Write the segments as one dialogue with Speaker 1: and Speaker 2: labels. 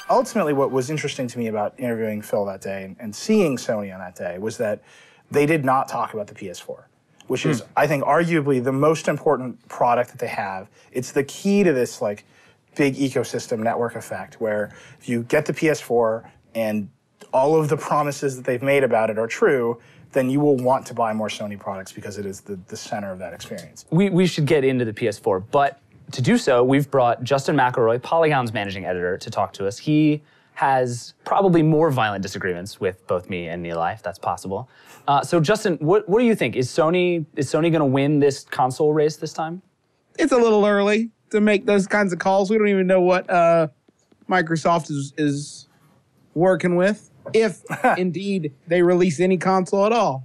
Speaker 1: ultimately what was interesting to me about interviewing Phil that day and seeing Sony on that day was that they did not talk about the PS4, which is, I think, arguably the most important product that they have. It's the key to this like big ecosystem network effect where if you get the PS4 and all of the promises that they've made about it are true, then you will want to buy more Sony products because it is the center of that experience.
Speaker 2: We should get into the PS4, but to do so, we've brought Justin McElroy, Polygon's managing editor, to talk to us. He has probably more violent disagreements with both me and Nilay, if that's possible. So Justin, what do you think? Is Sony going to win this console race this time?
Speaker 3: It's a little early to make those kinds of calls. We don't even know what Microsoft is working with, if indeed they release any console at all.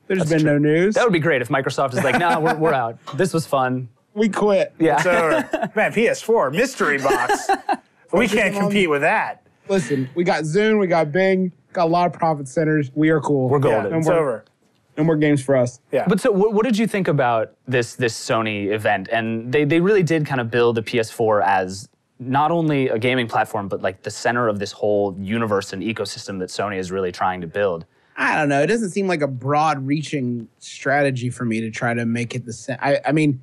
Speaker 3: There's been no news.
Speaker 2: That would be great if Microsoft is like, nah, we're out. This was fun.
Speaker 3: We quit.
Speaker 2: Yeah.
Speaker 1: It's over. Man, PS4, mystery box. We can't compete with that.
Speaker 3: Listen, we got Zune, we got Bing, got a lot of profit centers. We are cool.
Speaker 2: We're golden.
Speaker 1: Yeah, it's over.
Speaker 3: No more games for us.
Speaker 1: Yeah.
Speaker 2: But so what did you think about this Sony event? And they really did kind of build the PS4 as not only a gaming platform, but like the center of this whole universe and ecosystem that Sony is really trying to build.
Speaker 3: I don't know. It doesn't seem like a broad-reaching strategy for me to try to make it the same. I mean,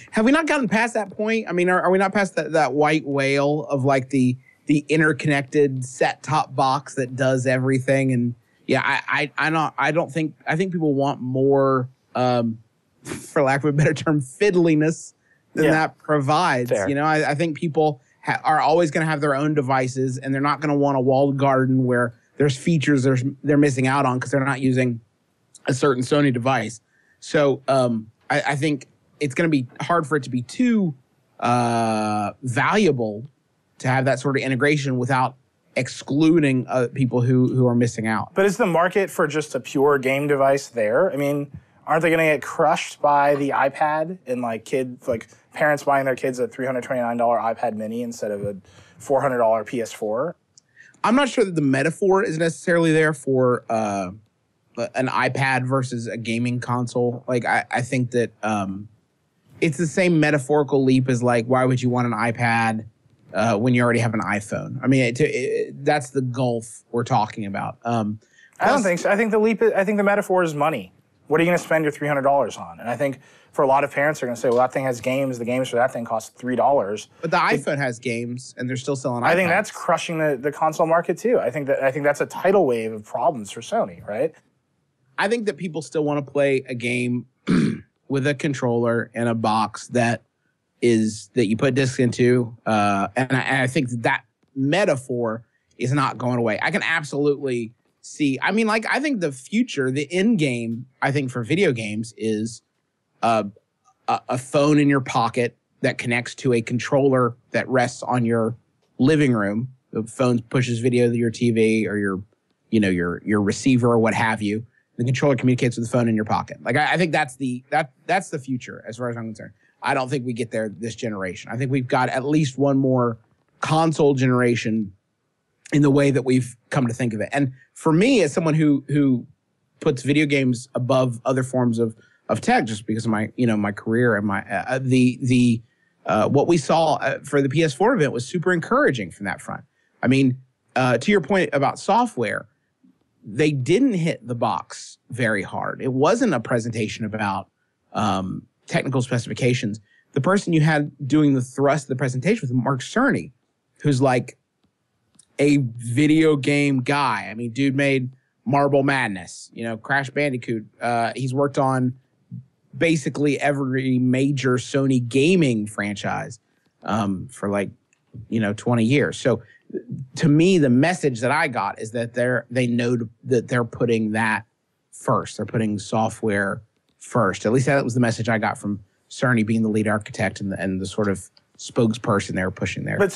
Speaker 3: have we not gotten past that point? I mean, are we not past that white whale of like the interconnected set-top box that does everything? And yeah, I think people want more, for lack of a better term, fiddliness than that provides.
Speaker 2: Fair.
Speaker 3: You know, I think people are always going to have their own devices, and they're not going to want a walled garden where there's features they're missing out on because they're not using a certain Sony device. So I think it's going to be hard for it to be too valuable to have that sort of integration without excluding people who are missing out.
Speaker 1: But is the market for just a pure game device there? I mean, aren't they going to get crushed by the iPad and like parents buying their kids a $329 iPad mini instead of a $400 PS4?
Speaker 3: I'm not sure that the metaphor is necessarily there for an iPad versus a gaming console. Like, I think that it's the same metaphorical leap as like, why would you want an iPad when you already have an iPhone? I mean, that's the gulf we're talking about.
Speaker 1: I don't think so. I think the metaphor is money. What are you going to spend your $300 on? And I think for a lot of parents, they're going to say, well, that thing has games. The games for that thing cost $3.
Speaker 3: But the iPhone has games, and they're still selling iPads.
Speaker 1: I think that's crushing the console market, too. I think that's a tidal wave of problems for Sony, right?
Speaker 3: I think that people still want to play a game with a controller and a box that you put discs into. And I think that metaphor is not going away. I can absolutely see. I mean, like, I think the future, the end game, I think for video games is a phone in your pocket that connects to a controller that rests on your living room. The phone pushes video to your TV or your receiver or what have you. The controller communicates with the phone in your pocket. Like, I think that's the future as far as I'm concerned. I don't think we get there this generation. I think we've got at least one more console generation in the way that we've come to think of it. And for me, as someone who puts video games above other forms of tech, just because of my career and my what we saw for the PS4 event was super encouraging from that front. I mean, to your point about software, they didn't hit the box very hard. It wasn't a presentation about technical specifications. The person you had doing the thrust of the presentation was Mark Cerny, who's like a video game guy. I mean, dude made Marble Madness, Crash Bandicoot. He's worked on basically every major Sony gaming franchise for 20 years. So to me, the message that I got is that they know that they're putting that first. They're putting software first. At least that was the message I got from Cerny being the lead architect and the sort of spokesperson they were pushing there.
Speaker 1: But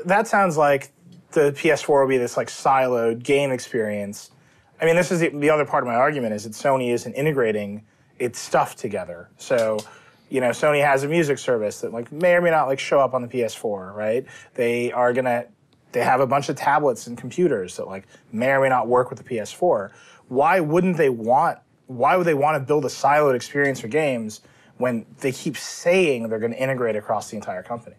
Speaker 1: that sounds like the PS4 will be this like siloed game experience. I mean, this is the other part of my argument is that Sony isn't integrating its stuff together. So, Sony has a music service that like may or may not like show up on the PS4, right? They have a bunch of tablets and computers that like may or may not work with the PS4. Why would they want to build a siloed experience for games when they keep saying they're going to integrate across the entire company?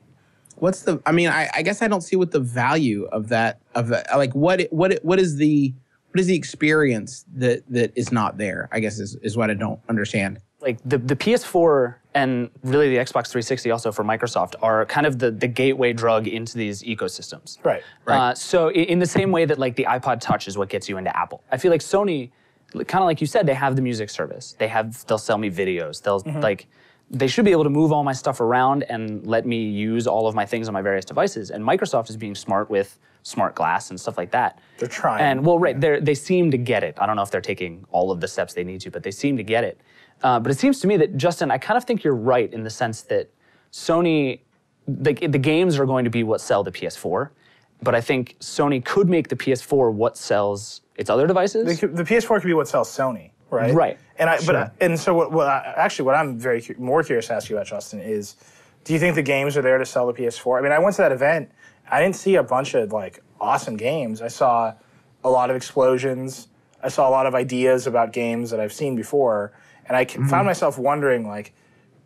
Speaker 3: I mean, I guess I don't see what the value of that like what is the experience that is not there, I guess is what I don't understand.
Speaker 2: Like the PS4 and really the Xbox 360 also for Microsoft are kind of the gateway drug into these ecosystems.
Speaker 1: Right.
Speaker 2: So in the same way that like the iPod Touch is what gets you into Apple. I feel like Sony, kind of like you said, they have the music service. They'll sell me videos. They should be able to move all my stuff around and let me use all of my things on my various devices. And Microsoft is being smart with smart glass and stuff like that.
Speaker 1: They're trying.
Speaker 2: And well, right, they seem to get it. I don't know if they're taking all of the steps they need to, but they seem to get it. But it seems to me that, Justin, I kind of think you're right in the sense that Sony, the games are going to be what sell the PS4, but I think Sony could make the PS4 what sells its other devices.
Speaker 1: The PS4 could be what sells Sony, right?
Speaker 2: Right.
Speaker 1: And so what I'm more curious to ask you about, Justin, is do you think the games are there to sell the PS4? I mean, I went to that event. I didn't see a bunch of like awesome games. I saw a lot of explosions. I saw a lot of ideas about games that I've seen before. And I found myself wondering, like,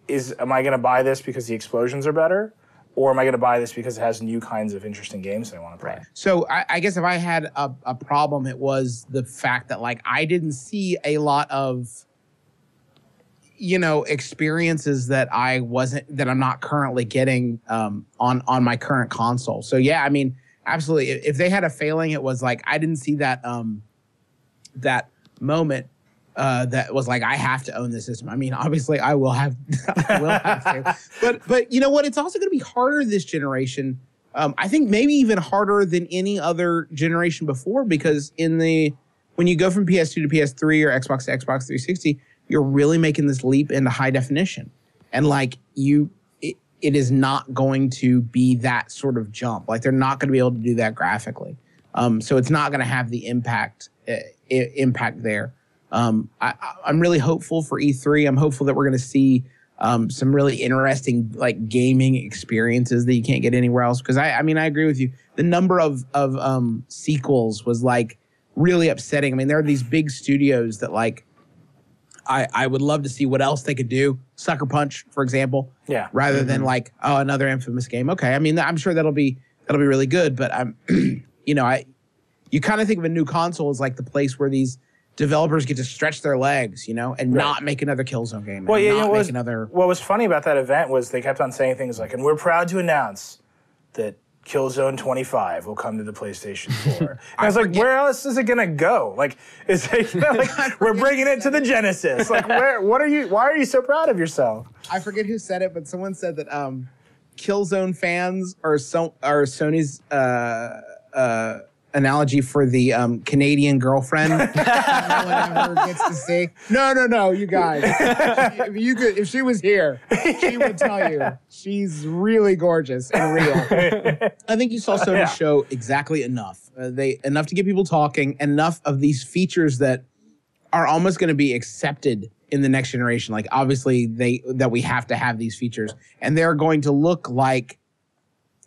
Speaker 1: am I going to buy this because the explosions are better? Or am I going to buy this because it has new kinds of interesting games that I want to play?
Speaker 2: Right.
Speaker 3: So I guess if I had a problem, it was the fact that, like, I didn't see a lot of, experiences that I'm not currently getting on my current console. So, yeah, I mean, absolutely. If they had a failing, it was like I didn't see that that moment. That was like, I have to own this system. I mean, obviously, I will have to. But you know what? It's also going to be harder this generation. I think maybe even harder than any other generation before, because when you go from PS2 to PS3 or Xbox to Xbox 360, you're really making this leap into high definition, and like it is not going to be that sort of jump. Like they're not going to be able to do that graphically. So it's not going to have the impact there. I'm really hopeful for E3. I'm hopeful that we're going to see some really interesting like gaming experiences that you can't get anywhere else. Because I mean, I agree with you. The number of sequels was like really upsetting. I mean, there are these big studios that like I would love to see what else they could do. Sucker Punch, for example.
Speaker 1: Yeah.
Speaker 3: Rather than like, oh, another Infamous game. Okay. I mean, I'm sure that'll be really good. But you kind of think of a new console as like the place where these developers get to stretch their legs, and not make another Killzone game.
Speaker 1: Well, yeah, what was funny about that event was they kept on saying things like, and we're proud to announce that Killzone 25 will come to the PlayStation 4. And I was like, where else is it going to go? Like, is it like we're bringing it to the Genesis? Like, why are you so proud of yourself?
Speaker 3: I forget who said it, but someone said that Killzone fans are Sony's analogy for the Canadian girlfriend. No one ever gets to say, no, you guys. If she was here, she would tell you she's really gorgeous and real. I think you saw Sony show exactly enough. Enough to get people talking, enough of these features that are almost going to be accepted in the next generation. Like obviously that we have to have these features, and they're going to look like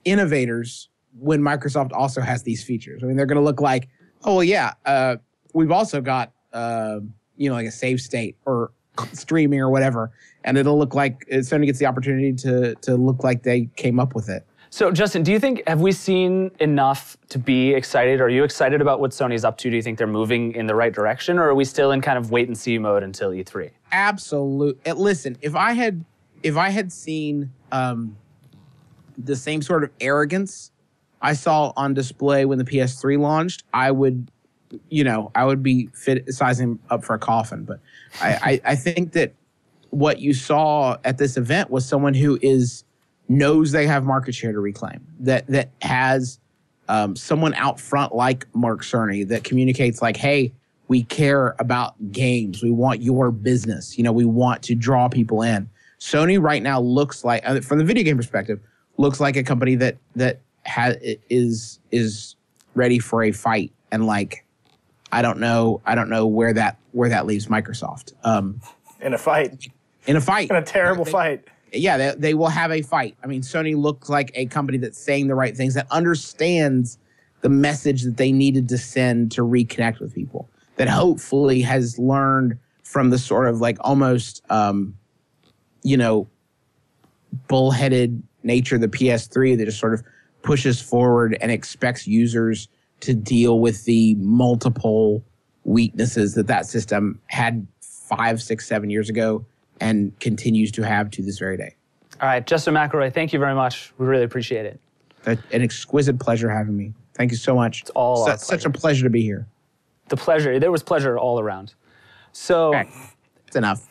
Speaker 3: innovators when Microsoft also has these features. I mean, they're going to look like, oh, well, yeah, we've also got, like a save state or streaming or whatever. And it'll look like Sony gets the opportunity to look like they came up with it.
Speaker 2: So, Justin, have we seen enough to be excited? Are you excited about what Sony's up to? Do you think they're moving in the right direction? Or are we still in kind of wait and see mode until E3?
Speaker 3: Absolutely. Listen, if I had seen the same sort of arrogance I saw on display when the PS3 launched, I would be sizing up for a coffin. But I think that what you saw at this event was someone who knows they have market share to reclaim, that has someone out front like Mark Cerny that communicates like, hey, we care about games. We want your business. We want to draw people in. Sony right now looks like, from the video game perspective, looks like a company that is ready for a fight, and like I don't know where that leaves Microsoft.
Speaker 1: In a fight, in a terrible fight.
Speaker 3: Yeah, they will have a fight. I mean, Sony looks like a company that's saying the right things, that understands the message that they needed to send to reconnect with people, that hopefully has learned from the sort of like almost bullheaded nature of the PS3 that just sort of pushes forward and expects users to deal with the multiple weaknesses that system had 5, 6, 7 years ago and continues to have to this very day.
Speaker 2: All right, Justin McElroy, thank you very much. We really appreciate it.
Speaker 3: An exquisite pleasure having me. Thank you so much.
Speaker 2: It's all our
Speaker 3: such a pleasure to be here.
Speaker 2: The pleasure. There was pleasure all around. So
Speaker 3: Okay. It's enough.